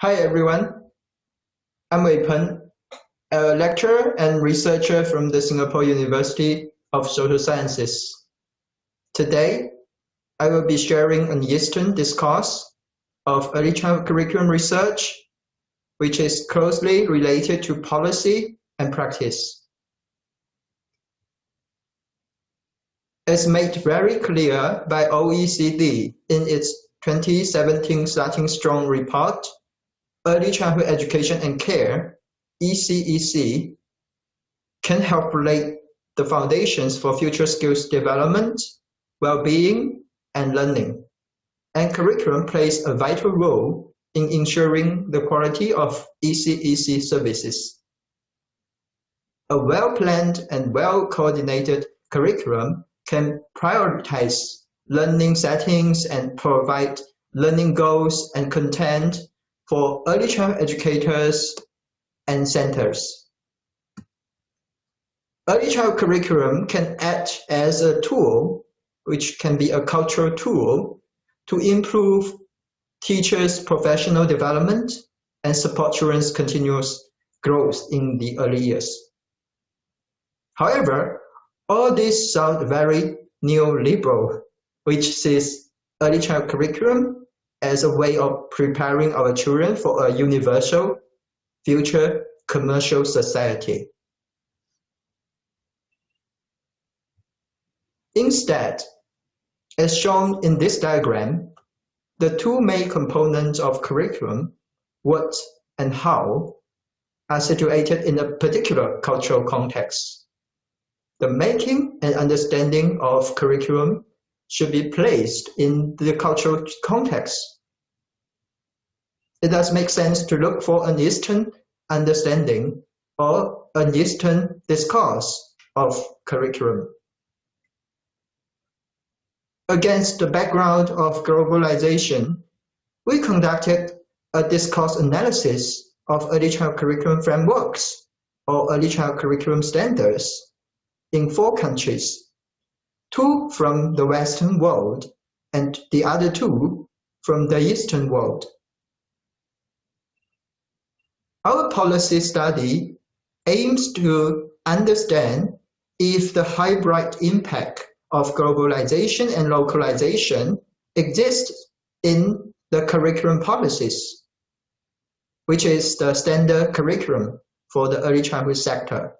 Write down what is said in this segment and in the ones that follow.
Hi everyone, I'm Weipeng, a lecturer and researcher from the Singapore University of Social Sciences. Today, I will be sharing an Eastern discourse of early childhood curriculum research, which is closely related to policy and practice. As made very clear by OECD in its 2017 Starting Strong report, Early Childhood Education and Care, ECEC, can help lay the foundations for future skills development, well-being, and learning. And curriculum plays a vital role in ensuring the quality of ECEC services. A well-planned and well-coordinated curriculum can prioritize learning settings and provide learning goals and content for early childhood educators and centers. Early childhood curriculum can act as a tool, which can be a cultural tool, to improve teachers' professional development and support children's continuous growth in the early years. However, all this sounds very neoliberal, which sees early childhood curriculum as a way of preparing our children for a universal future commercial society. Instead, as shown in this diagram, the two main components of curriculum, what and how, are situated in a particular cultural context. The making and understanding of curriculum should be placed in the cultural context. It does make sense to look for an Eastern understanding or an Eastern discourse of curriculum. Against the background of globalization, we conducted a discourse analysis of early childhood curriculum frameworks or early childhood curriculum standards in 4 countries, 2 from the Western world and the other 2 from the Eastern world. Our policy study aims to understand if the hybrid impact of globalization and localization exists in the curriculum policies, which is the standard curriculum for the early childhood sector.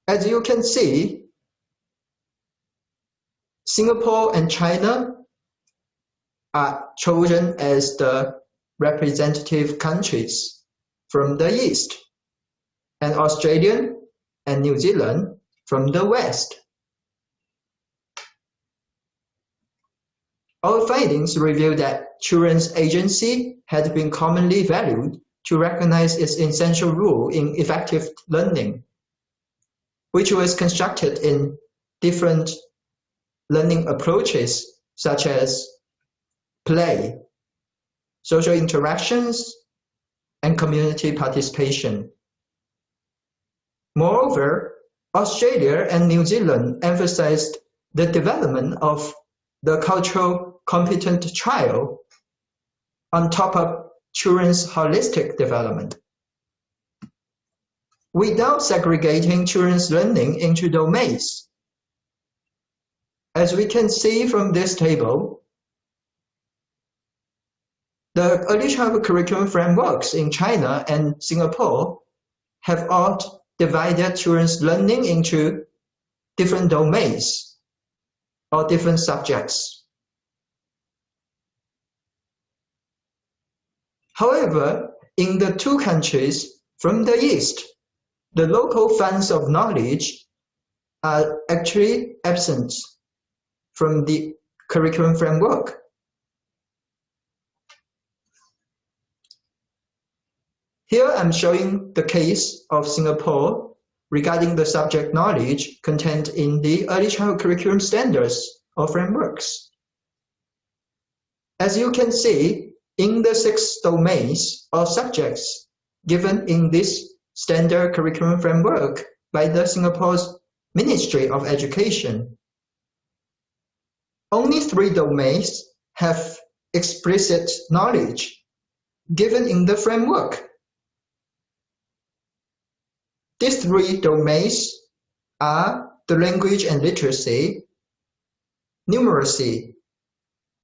As you can see, Singapore and China are chosen as the representative countries from the East, and Australia and New Zealand from the West. Our findings reveal that children's agency had been commonly valued to recognize its essential role in effective learning, which was constructed in different learning approaches such as play, social interactions, and community participation. Moreover, Australia and New Zealand emphasized the development of the cultural competent child on top of children's holistic development, without segregating children's learning into domains. As we can see from this table, the early childhood curriculum frameworks in China and Singapore have all divided children's learning into different domains or different subjects. However, in the 2 countries from the East, the local funds of knowledge are actually absent from the curriculum framework. Here I'm showing the case of Singapore regarding the subject knowledge contained in the early childhood curriculum standards or frameworks. As you can see, in the 6 domains or subjects given in this standard curriculum framework by the Singapore's Ministry of Education, only 3 domains have explicit knowledge given in the framework. These three domains are the language and literacy, numeracy,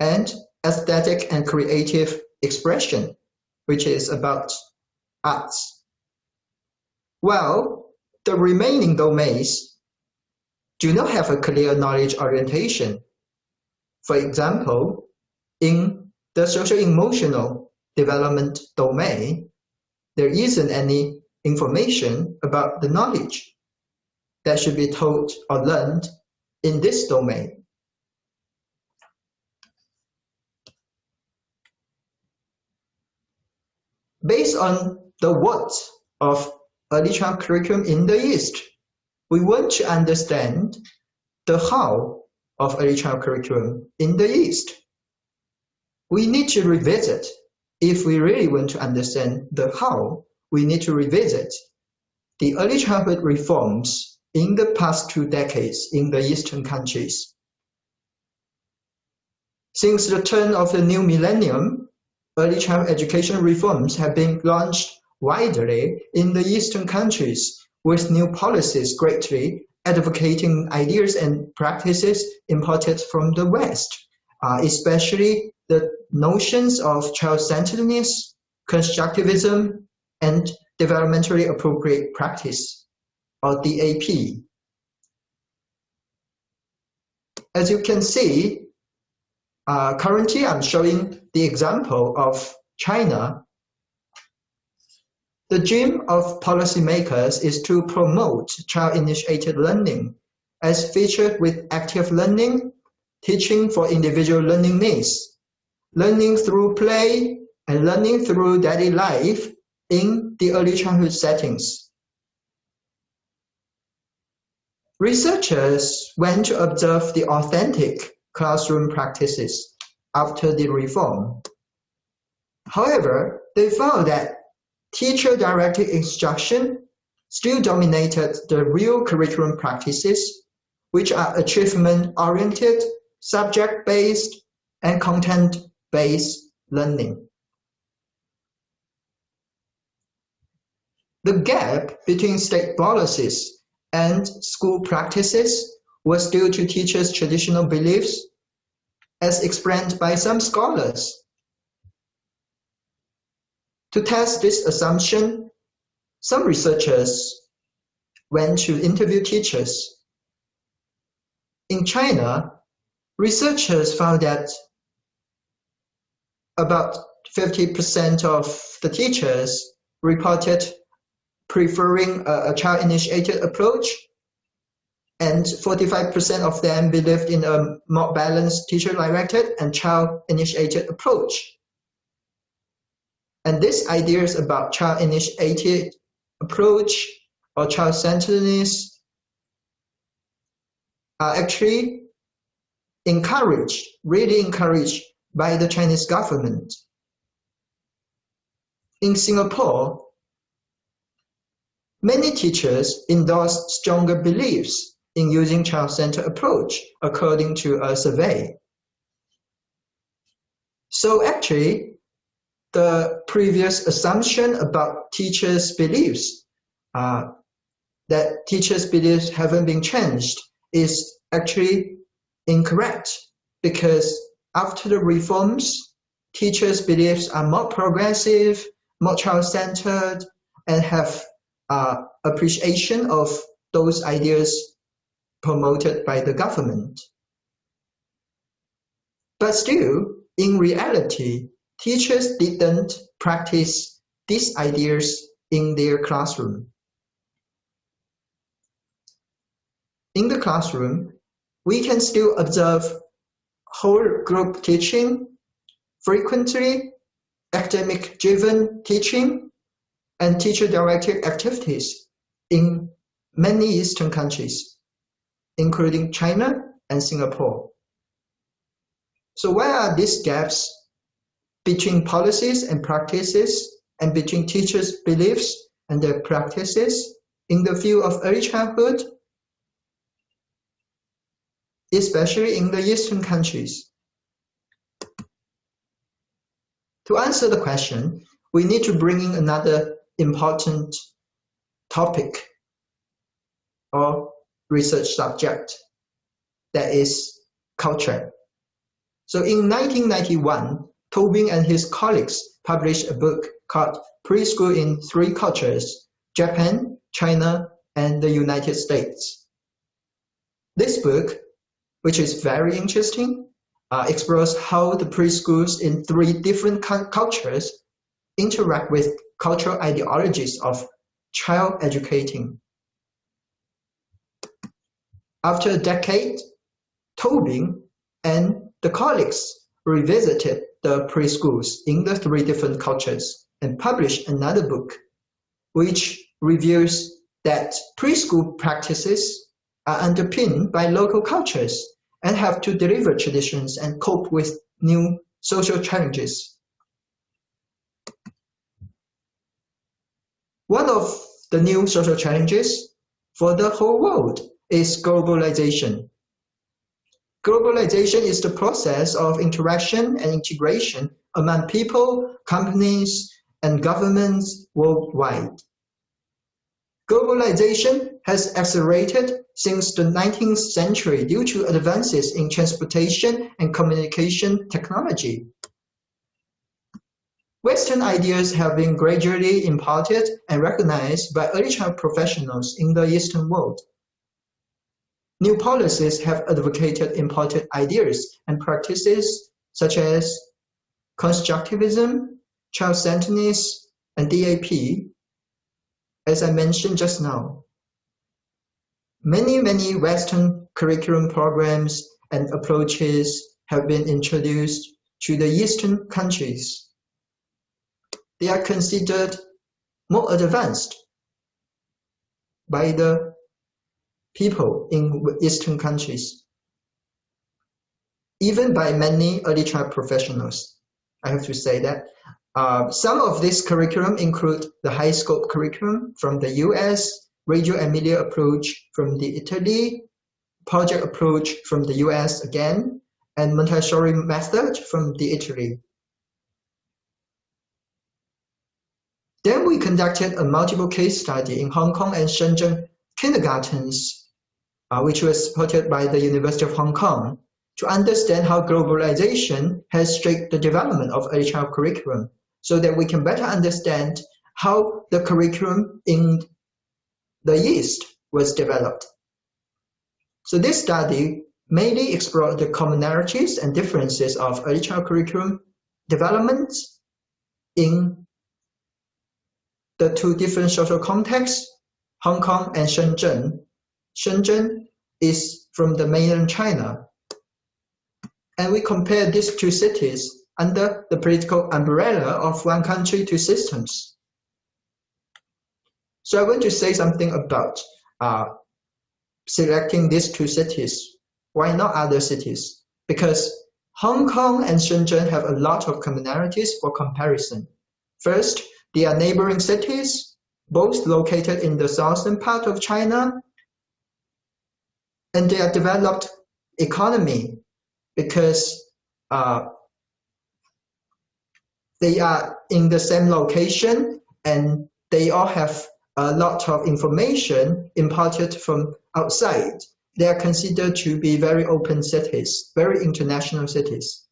and aesthetic and creative expression, which is about arts. While the remaining domains do not have a clear knowledge orientation. For example, in the social-emotional development domain, there isn't any information about the knowledge that should be taught or learned in this domain. Based on the what of early childhood curriculum in the East, we want to understand the how of early childhood curriculum in the East. We need to revisit, if we really want to understand the how, we need to revisit the early childhood reforms in the past 2 decades in the Eastern countries. Since the turn of the new millennium, early childhood education reforms have been launched widely in the Eastern countries, with new policies greatly advocating ideas and practices imported from the West, especially the notions of child-centeredness, constructivism, and developmentally appropriate practice, or DAP. As you can see, currently I'm showing the example of China. The dream of policymakers is to promote child-initiated learning as featured with active learning, teaching for individual learning needs, learning through play, and learning through daily life in the early childhood settings. Researchers went to observe the authentic classroom practices after the reform. However, they found that teacher-directed instruction still dominated the real curriculum practices, which are achievement-oriented, subject-based, and content-based learning. The gap between state policies and school practices was due to teachers' traditional beliefs, as explained by some scholars. To test this assumption, some researchers went to interview teachers. In China, researchers found that about 50% of the teachers reported preferring a child-initiated approach, and 45% of them believed in a more balanced teacher-directed and child-initiated approach. And these ideas about child-initiated approach or child-centeredness are actually really encouraged by the Chinese government. In Singapore, many teachers endorsed stronger beliefs in using child-centered approach, according to a survey. So actually, the previous assumption about teachers' beliefs, that teachers' beliefs haven't been changed, is actually incorrect, because after the reforms, teachers' beliefs are more progressive, more child-centered, and have appreciation of those ideas promoted by the government. But still, in reality, teachers didn't practice these ideas in their classroom. In the classroom, we can still observe whole group teaching, frequently academic-driven teaching, and teacher-directed activities in many Eastern countries, including China and Singapore. So where are these gaps between policies and practices, and between teachers' beliefs and their practices in the field of early childhood, especially in the Eastern countries? To answer the question, we need to bring in another important topic or research subject, that is culture. So in 1991, Tobin and his colleagues published a book called Preschool in Three Cultures: Japan, China, and the United States. This book, which is very interesting, explores how the preschools in three different cultures interact with cultural ideologies of child educating. After a decade, Tobin and the colleagues revisited the preschools in the three different cultures and published another book, which reveals that preschool practices are underpinned by local cultures and have to deliver traditions and cope with new social challenges. One of the new social challenges for the whole world is globalization. Globalization is the process of interaction and integration among people, companies, and governments worldwide. Globalization has accelerated since the 19th century due to advances in transportation and communication technology. Western ideas have been gradually imparted and recognized by early child professionals in the Eastern world. New policies have advocated imported ideas and practices such as constructivism, child-centeredness, and DAP, as I mentioned just now. Many Western curriculum programs and approaches have been introduced to the Eastern countries. They are considered more advanced by the people in Eastern countries, even by many early child professionals. I have to say that. Some of this curriculum include the high scope curriculum from the US, Reggio Emilia approach from the Italy, project approach from the US again, and Montessori method from the Italy. Then we conducted a multiple case study in Hong Kong and Shenzhen kindergartens, which was supported by the University of Hong Kong, to understand how globalization has shaped the development of early child curriculum, so that we can better understand how the curriculum in the East was developed. So this study mainly explored the commonalities and differences of early child curriculum development in the two different social contexts, Hong Kong and Shenzhen. Shenzhen is from the mainland China. And we compare these two cities under the political umbrella of one country, two systems. So I want to say something about selecting these two cities. Why not other cities? Because Hong Kong and Shenzhen have a lot of commonalities for comparison. First, they are neighboring cities, both located in the southern part of China, and they are developed economy because they are in the same location and they all have a lot of information imparted from outside. They are considered to be very open cities, very international cities.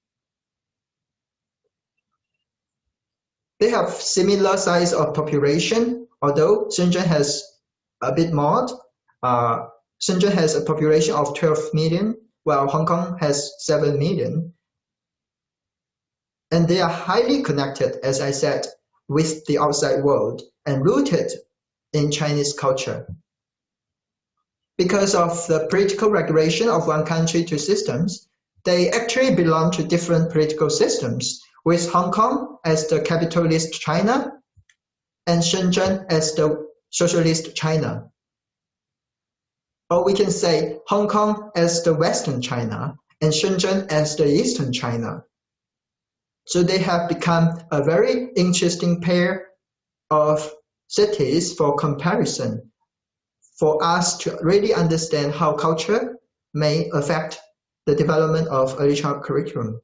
They have similar size of population, although Shenzhen has a bit more. Shenzhen has a population of 12 million, while Hong Kong has 7 million. And they are highly connected, as I said, with the outside world and rooted in Chinese culture. Because of the political regulation of one country, two systems, they actually belong to different political systems, with Hong Kong as the capitalist China and Shenzhen as the socialist China. Or we can say Hong Kong as the Western China and Shenzhen as the Eastern China. So they have become a very interesting pair of cities for comparison, for us to really understand how culture may affect the development of early child curriculum.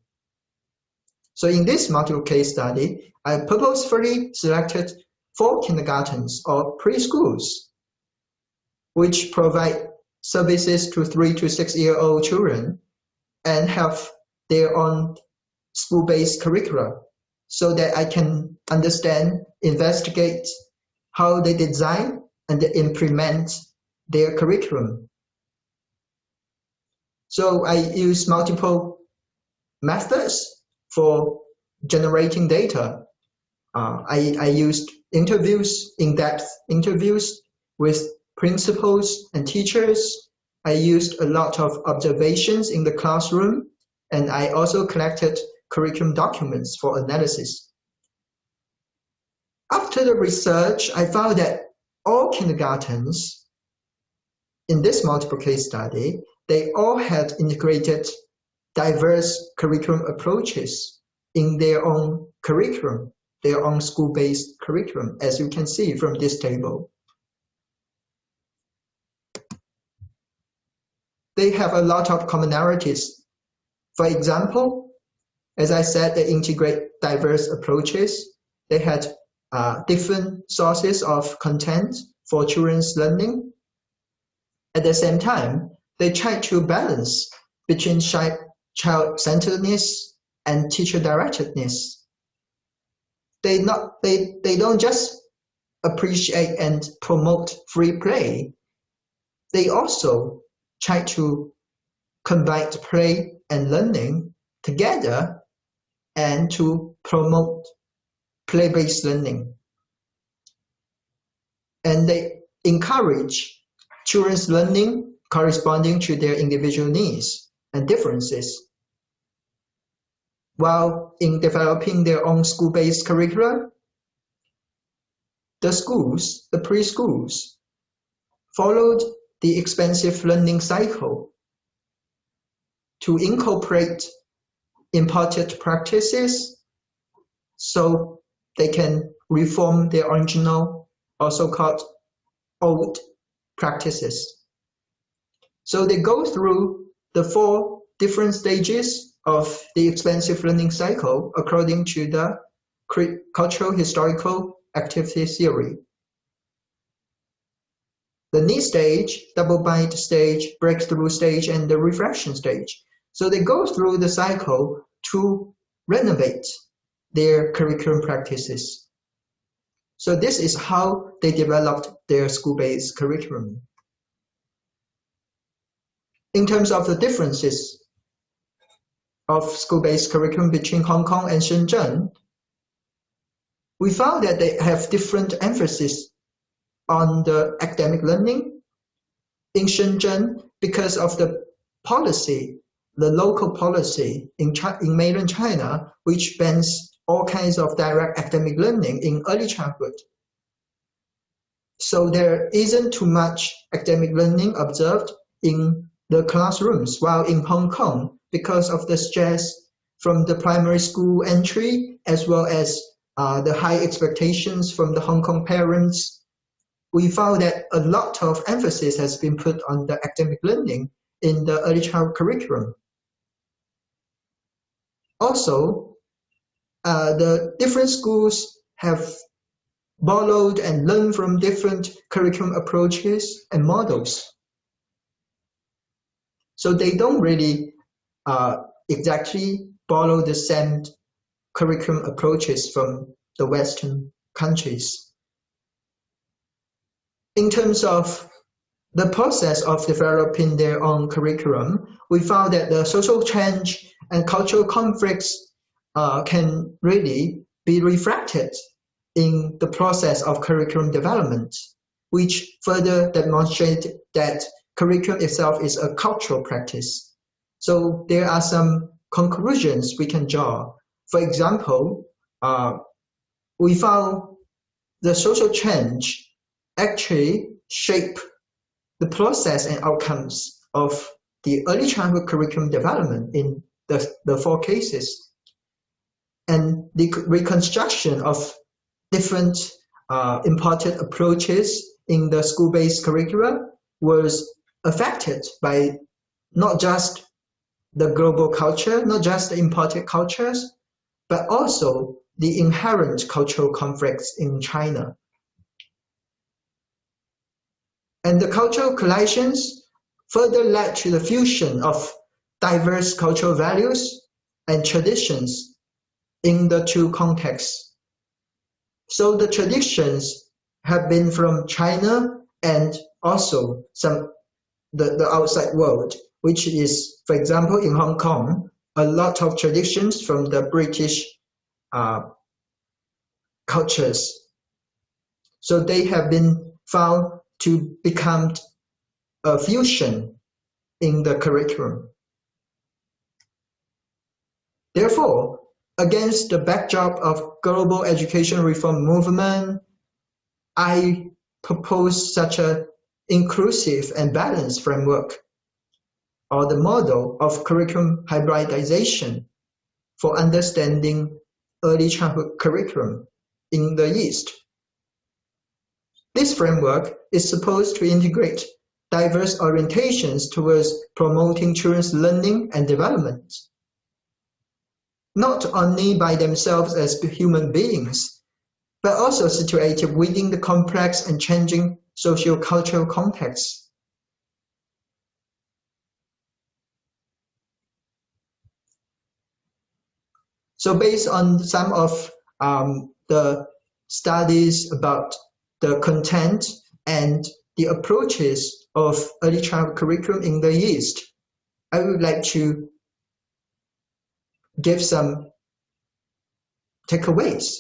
So in this multiple case study, I purposefully selected 4 kindergartens or preschools, which provide services to 3 to 6-year-old children and have their own school-based curricula, so that I can understand, investigate how they design and implement their curriculum. So I use multiple methods for generating data. I used interviews, in-depth interviews with principals and teachers. I used a lot of observations in the classroom, and I also collected curriculum documents for analysis. After the research, I found that all kindergartens in this multiple case study, they all had integrated diverse curriculum approaches in their own curriculum, their own school-based curriculum, as you can see from this table. They have a lot of commonalities. For example, as I said, they integrate diverse approaches. They had different sources of content for children's learning. At the same time, they try to balance between child-centeredness and teacher-directedness. They don't just appreciate and promote free play. They also try to combine play and learning together and to promote play-based learning. And they encourage children's learning corresponding to their individual needs and differences. While in developing their own school-based curricula, the preschools, followed the expansive learning cycle to incorporate imported practices so they can reform their original, also called old practices. So they go through the 4 different stages of the expansive learning cycle according to the cultural historical activity theory. The need stage, double bind stage, breakthrough stage, and the reflection stage. So they go through the cycle to renovate their curriculum practices. So this is how they developed their school-based curriculum. In terms of the differences of school-based curriculum between Hong Kong and Shenzhen, we found that they have different emphasis on the academic learning. In Shenzhen, because of the policy, the local policy in mainland China, which bans all kinds of direct academic learning in early childhood. So there isn't too much academic learning observed in the classrooms, while in Hong Kong, because of the stress from the primary school entry, as well as the high expectations from the Hong Kong parents, we found that a lot of emphasis has been put on the academic learning in the early childhood curriculum. Also, the different schools have borrowed and learned from different curriculum approaches and models. So they don't really exactly borrow the same curriculum approaches from the Western countries. In terms of the process of developing their own curriculum, we found that the social change and cultural conflicts can really be reflected in the process of curriculum development, which further demonstrate that curriculum itself is a cultural practice. So there are some conclusions we can draw. For example, we found the social change actually shape the process and outcomes of the early childhood curriculum development in the 4 cases. And the reconstruction of different imported approaches in the school-based curricula was affected by not just the global culture, not just the imported cultures, but also the inherent cultural conflicts in China. And the cultural collisions further led to the fusion of diverse cultural values and traditions in the two contexts. So the traditions have been from China and also the outside world, which is, for example, in Hong Kong, a lot of traditions from the British cultures. So they have been found to become a fusion in the curriculum. Therefore, against the backdrop of global education reform movement, I propose such an inclusive and balanced framework, or the model of curriculum hybridization for understanding early childhood curriculum in the East. This framework is supposed to integrate diverse orientations towards promoting children's learning and development, not only by themselves as human beings, but also situated within the complex and changing socio-cultural context. So based on some of the studies about the content and the approaches of early childhood curriculum in the East, I would like to give some takeaways.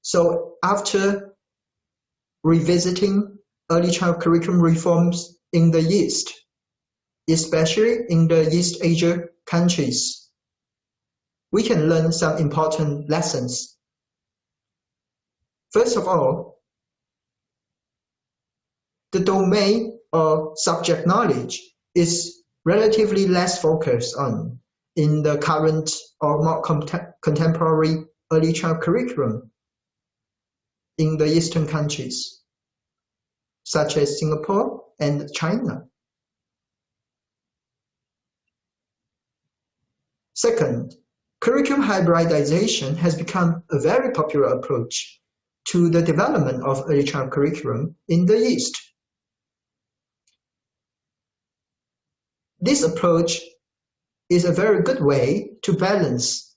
So after revisiting early childhood curriculum reforms in the East, especially in the East Asia countries, we can learn some important lessons. First of all, the domain or subject knowledge is relatively less focused on in the current or more contemporary early childhood curriculum in the Eastern countries, such as Singapore and China. Second, curriculum hybridization has become a very popular approach to the development of early childhood curriculum in the East. This approach is a very good way to balance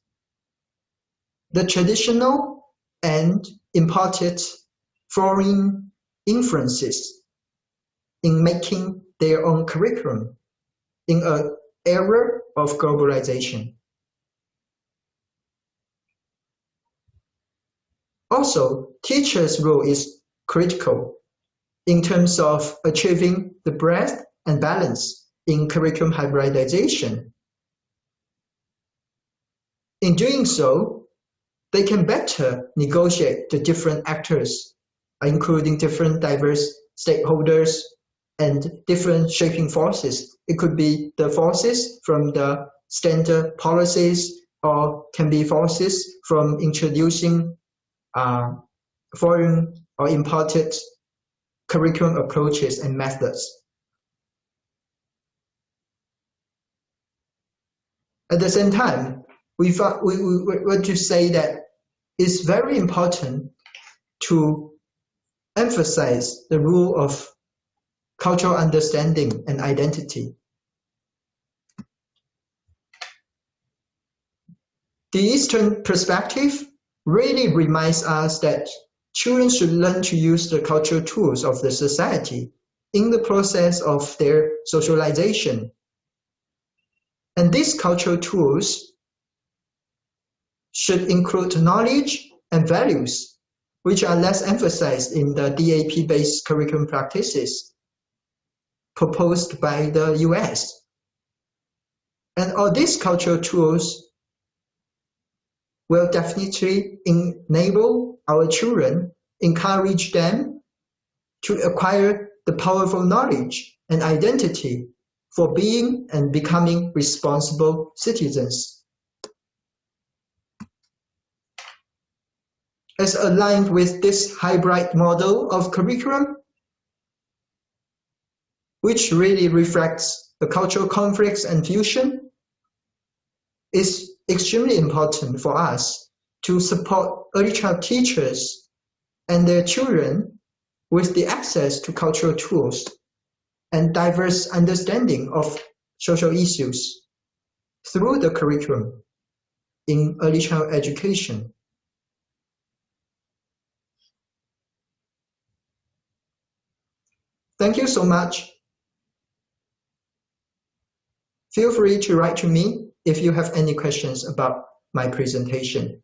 the traditional and imported foreign influences in making their own curriculum in an era of globalization. Also, teachers' role is critical in terms of achieving the breadth and balance in curriculum hybridization. In doing so, they can better negotiate the different actors, including different diverse stakeholders and different shaping forces. It could be the forces from the standard policies, or can be forces from introducing foreign or imported curriculum approaches and methods. At the same time, we want to say that it's very important to emphasize the role of cultural understanding and identity. The Eastern perspective really reminds us that children should learn to use the cultural tools of the society in the process of their socialization. And these cultural tools should include knowledge and values, which are less emphasized in the DAP-based curriculum practices proposed by the US. And all these cultural tools will definitely enable our children, encourage them to acquire the powerful knowledge and identity for being and becoming responsible citizens. As aligned with this hybrid model of curriculum, which really reflects the cultural conflicts and fusion, it's extremely important for us to support early child teachers and their children with the access to cultural tools and diverse understanding of social issues through the curriculum in early child education. Thank you so much. Feel free to write to me if you have any questions about my presentation.